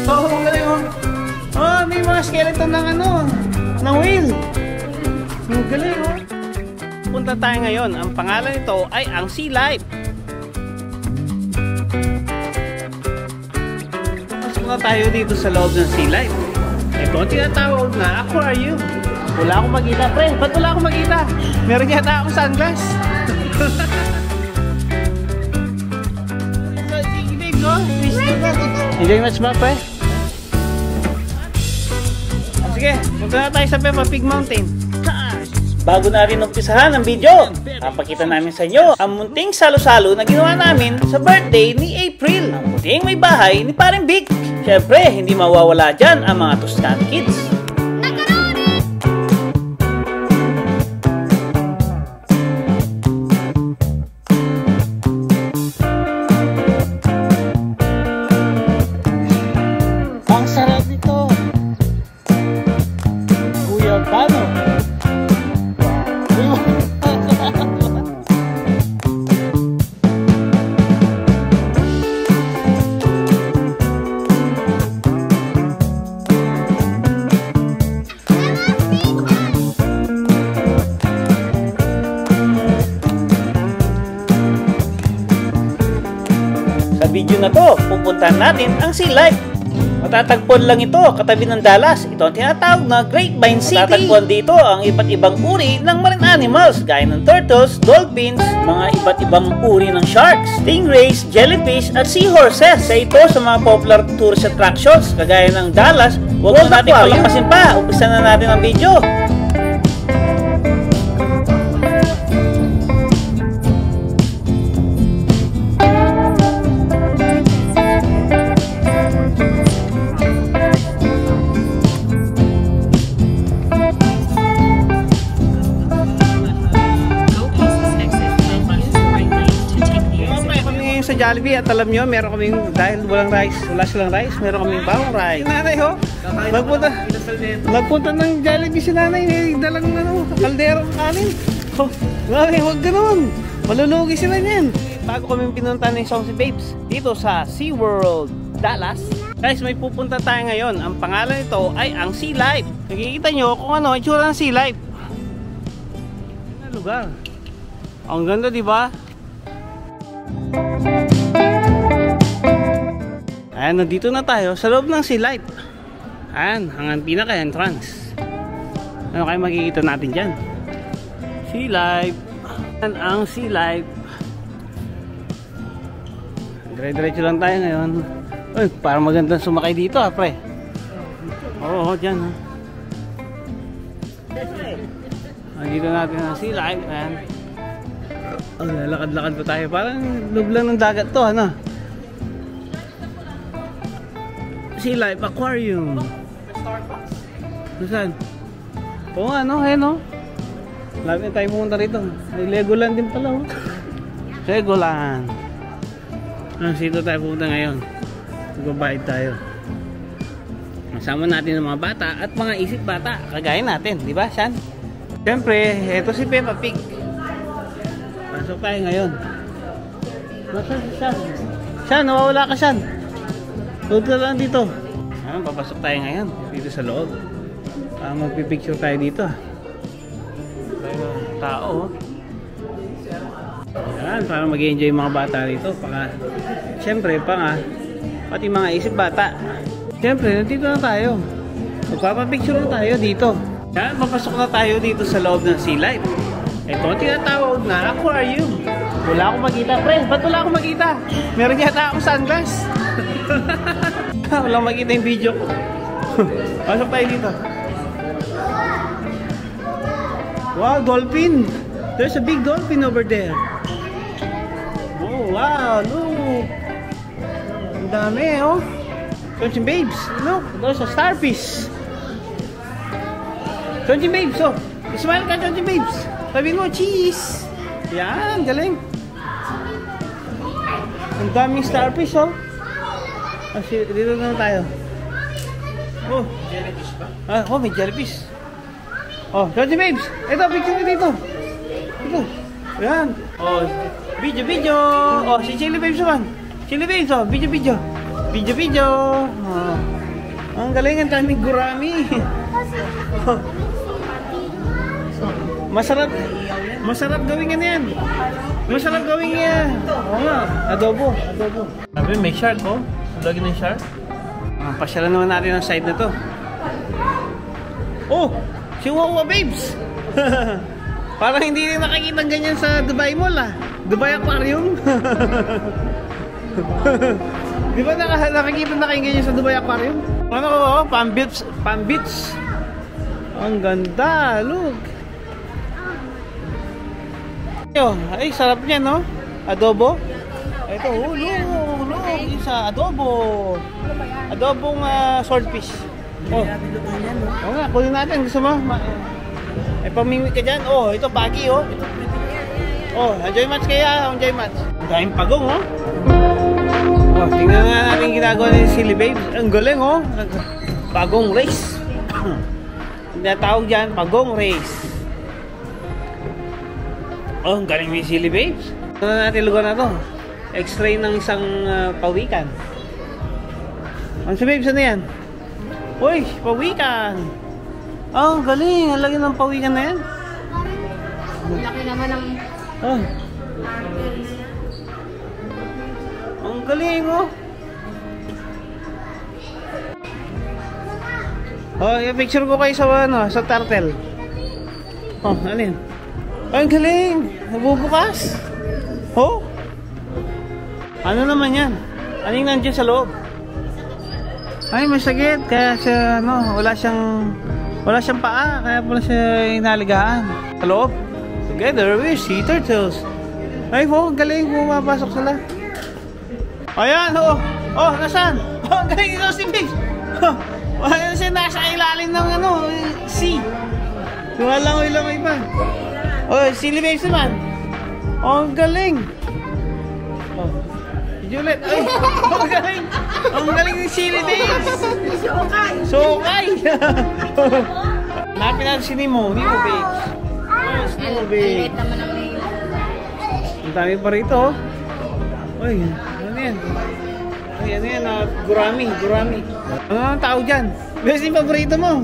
Oo, galing oh. Oh, may mga skeleton ng ano, ng whale. Ang galing oh. Punta tayo ngayon. Ang pangalan nito ay ang Sea Life. Pasok na tayo dito sa loob ng Sea Life. Ito ang tinatawag na aquarium. Wala akong makita, pre. Ba't wala akong makita? Meron yata akong sunglass. Enjoy much ba, pre? Sige, punta na tayo sa Peppa Pig Mountain. Bago na rin umpisahan ang video, papakita namin sa inyo ang munting salo-salo na ginawa namin sa birthday ni April. Ang munting may bahay ni Paring Vic. Siyempre, hindi mawawala dyan ang mga Tuscan kids. Ang sarap nito. Kuya, paano? Sa video na to, pupuntahan natin ang Sea Life. Matatagpuan lang ito katabi ng Dallas. Ito ang tinatawag na Grapevine City. Matatagpuan dito ang iba't ibang uri ng marine animals gaya ng turtles, dolphins, mga iba't ibang uri ng sharks, stingrays, jellyfish at seahorses. Sa ito sa mga popular tourist attractions kagaya ng Dallas. Huwag na natin palakasin pa. Umpisa na natin ang video. Sa Jollibee at alam nyo, meron kaming, dahil walang rice, wala silang rice, meron kaming bawang rice. Nanay ho, magpunta ng Jollibee si nanay, may dalang ano, kaldero kanin. Oh, nanay, huwag ganun, malulugi sila niyan. Bago kami pinunta ng Songs Babes dito sa SeaWorld Dallas. Guys, may pupunta tayo ngayon. Ang pangalan nito ay ang Sea Life. Nakikita nyo kung ano, itsura ng Sea Life. Ano lugar? Ang ganda, di ba? Ayan, nandito na tayo sa loob ng Sea Life. Ayan, ang pinaka-entrance. Ano kayo makikita natin dyan? Sea Life. Ayan ang Sea Life. Dire-diretso lang tayo ngayon. Uy, parang magandang sumakay dito ha, pre. Oo, dyan ha. Nandito natin ang Sea Life. Ayan. Oh, lalakad-lakad pa tayo. Parang loob lang ng dagat to, ano? Sea Life Aquarium. Saan? Oo nga, no? Ayan, no? Labi na tayo pumunta rito. May Legoland din pala, oh. Legoland. Dito tayo pumunta ngayon. Magbabayad tayo. Masama natin ang mga bata at mga isip bata. Kagaya natin, di ba, Shan? Siyempre, eto si Peppa Pig. Pasok tayo ngayon. Nasaan si Shan? Shan, nawawala ka, Shan. Huwag ka lang dito. Ayan, papasok tayo ngayon. Dito sa loob. Magpipicture tayo dito. Tayo tao. Ayan, para mag-enjoy yung mga bata rito. Siyempre, pati mga isip bata. Siyempre, nandito na tayo. Magpapapicture na tayo dito. Ayan, papasok na tayo dito sa loob ng Sea Life. Ito ang tinatawag na aquarium. Wala akong makita, pre. Ba't wala akong makita? Meron yata akong sunglass. Walang makita yung video ko. Pasok tayo dito. Wow, dolphin. There's a big dolphin over there. Oh, wow, look. Ang dami, oh. Songjin Babes, look. There's a starfish. Songjin Babes, oh. Smile ka, Songjin Babes. Sabi mo, cheese! Yan, galing! Ang daming starfish, oh! Dito na tayo. Oh! Jellyfish ba? Oh, may jellyfish. Oh, Songjin Babes! Ito, picture dito! Ito! Yan! Oh, video! Oh, si Chili Babes naman! Chili Babes, oh! Video! Video-video. Oh. Ang galing, ang daming gurami. Masarap gawin yan. Masarap gawin yan. Oo nga, adobo. Sabi, may shark, oh. Lagi ng shark. Pasyalan naman natin ang side na to. Oh, Chihuahua babes. Parang hindi rin nakikita ganyan sa Dubai Mall, ah. Dubai Aquarium. Di ba nakikita na kayo ganyan sa Dubai Aquarium? Ano ko, oh, Palm Beach. Ang ganda, look. Ay, sarap niya, no? Adobo. Ito, look, isa adobo. Adobong swordfish. Oh. Oo nga, kunin natin. Gusto mo? Ay, pamingwit ka dyan. Oh, ito, bagi, oh. Oh, enjoy match kaya. Enjoy match. Ang daming pagong, oh. Oh, tingnan nga natin ginagawa ni Silly Babes. Ang galing, oh. Pagong race. Tinatawag dyan, pagong race. Oh, ang galing ni Silly Babes. Ano natin lugar na to? X-ray ng isang pawikan. Ano si Babes, ano yan? Uy, pawikan. Oh, ang galing. Ang laki ng pawikan na yan. Laki naman ng... Oh. Ang galing, oh. Oh, i-picture ko kayo sa turtle. Oh, ano yan? Ang galing. Nabubukas. Oh. Ano naman yan? Ano yung nandiyan sa loob? Ay, masakit. Kaya siya, wala siyang paa. Kaya pala siya inaligaan. Sa loob. Together with sea turtles. Ay po, ang galing. Pumapasok sila. Ayan, oh. Oh, nasaan? Oh, ang galing ito si Babes. Oh, wala siya nasa ilalim ng sea. Lumalangoy-langoy pa. Oh, Silly Babes naman. Oh, ang galing. Oh, Juliet. Ay, oh, ang galing. Ang galing ni Silly Babes. Sokay. Hanapin natin si Nemo Babes. Oh, Nemo Babes. Ang dami pa rito, oh. Uy, ano yan? Ay, ano yan? Gurami. Ano ang tao dyan? Best yung paborito mo.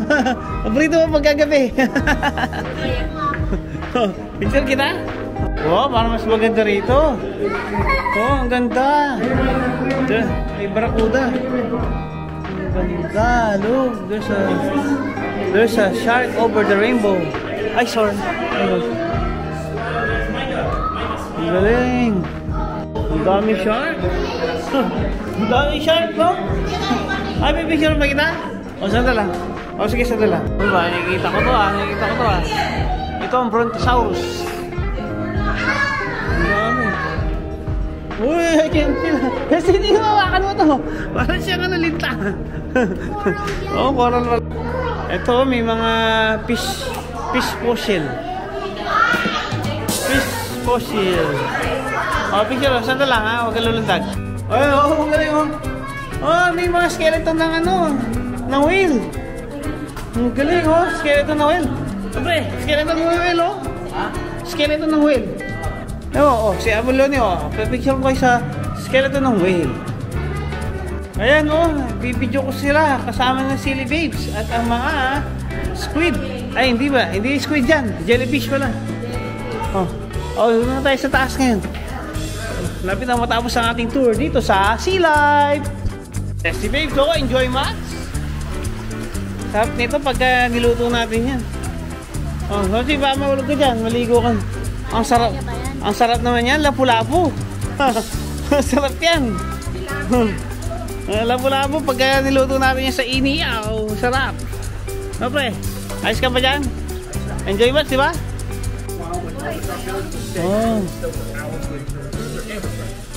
Paborito mo pagkagabi. Picture kita? Oh, parang mas maganda rito. Oh, ang ganda. May barakuda. Ang ganda. Look, there's a shark over the rainbow. Ay, sorry. Ang galing. Ang dami shark. Ang dami shark, no? Ay, may picture ba kita? O, sanda lang. O, sige, sanda lang. Ano ba? Nakikita ko to, ah. Ito ang Brontosaurus. Ang dami. Uy, I can't feel. Kasi hindi mawakan mo to. Parang siyang linta. Oh, coral. Ito, may mga fish fossil. Fish fossil. Oh, picture. Sanda lang, ha? Huwag ka lulundag. Ay, oh, galing, oh. Oh, may mga skeleton ng whale. Ang galing, oh. Skeleton ng whale. Siyempre, skeleton ng whale, oh. Skeleton ng whale. Oh, si Abuloni, oh. Pipicture ko kayo sa skeleton ng whale. Ayan, oh. Bibidyo ko sila kasama ng Silly Babes at ang mga squid. Ay, hindi ba? Hindi squid yan. Jellyfish pala. Oh, doon na tayo sa taas ngayon. Lapit na matapos ang ating tour dito sa Sea Life. Testy Babes, oh, enjoy match. Sarap nito pagka niluto natin yan. Oh, kasi ba mahulog ka dyan, maligo ka. Ang sarap naman yan, lapu-lapu. Sarap yan. Lapu-lapu pagka niluto natin yan sa iniyaw. Sarap. No, pre, ayos ka ba dyan? Enjoy match, di ba? Oh.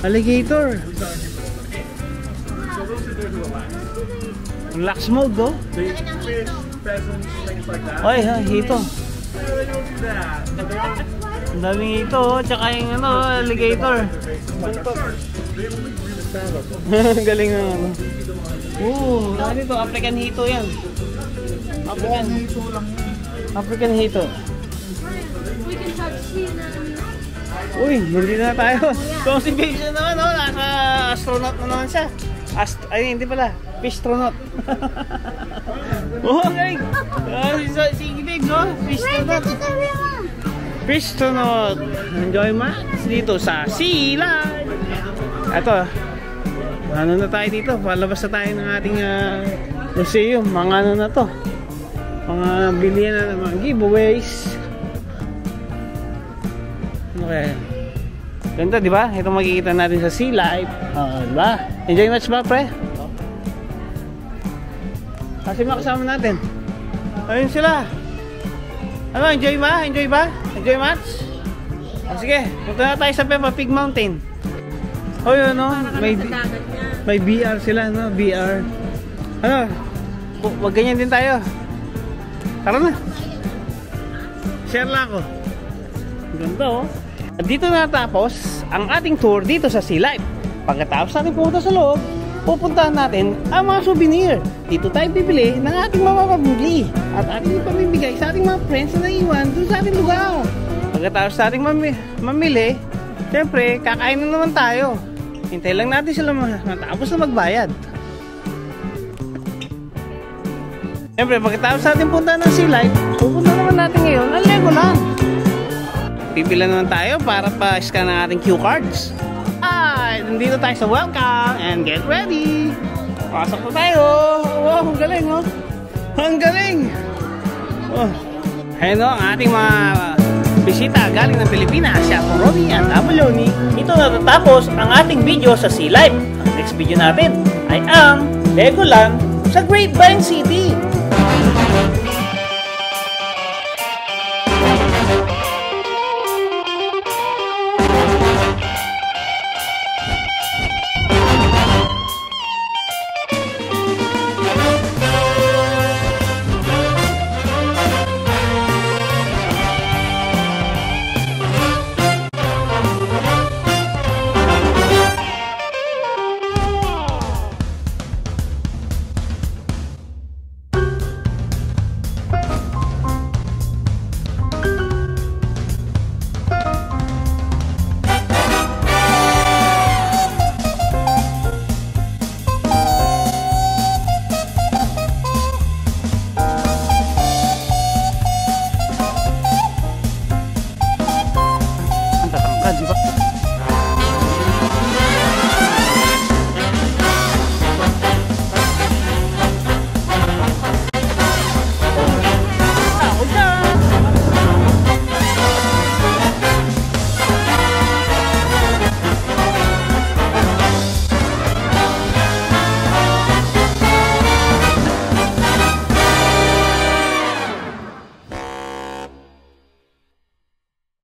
Alligator. Relax mode, oh. Oy, hito. Ang daming hito, oh. Tsaka yung alligator. Galing na ano ito? African hito yan. African hito. Uy, hindi na tayo. So si Babes na naman, oh. Nasa astronaut na naman siya. Ay, hindi pala. Fistronaut. Oh, okay. Si Big, no? Fistronaut. Fistronaut. Enjoy Max dito sa Sea Life. Ito, ano na tayo dito? Palabas na tayo ng ating museum. Mga ano na to? Mga bilihan na ng mga giveaways. Okay. Ganda, di ba? Ito makikita natin sa Sea Life. Di ba? Enjoy Max ba, pre? Kasi makasama natin. Ayun sila. Ano, enjoy ba? Enjoy ba? Enjoy Max? Sige, punta na tayo sa Peppa Pig Mountain. Oh, yun, no? May VR sila, no? VR. Ano? Wag ganyan din tayo. Tara na. Share lang ako. Ganda, oh. Dito natapos ang ating tour dito sa Sea Life. Pagkatapos natin pumunta sa loob, pupuntahan natin ang mga souvenir. Dito tayo bibili ng ating mapapabili at ating pamimigay sa ating mga friends na naiwan doon sa ating lugar. Pagkatapos natin mamili, siyempre, kakain na naman tayo. Hintay lang natin sila matapos na magbayad. Siyempre, pagkatapos natin punta ng Sea Life, pupunta naman natin ngayon ang Legoland. Pipila naman tayo para pa-scan ang ating cue cards. Nandito tayo sa welcome and get ready. Pasok na tayo. Wow, ang galing, oh. Ang galing. Oh. Ayan, oh, ang ating mga bisita galing ng Pilipinas, siya po Robbie at Abaloni. Ito natatapos ang ating video sa Sea Life. Ang next video natin ay ang Legoland sa Great Bang City.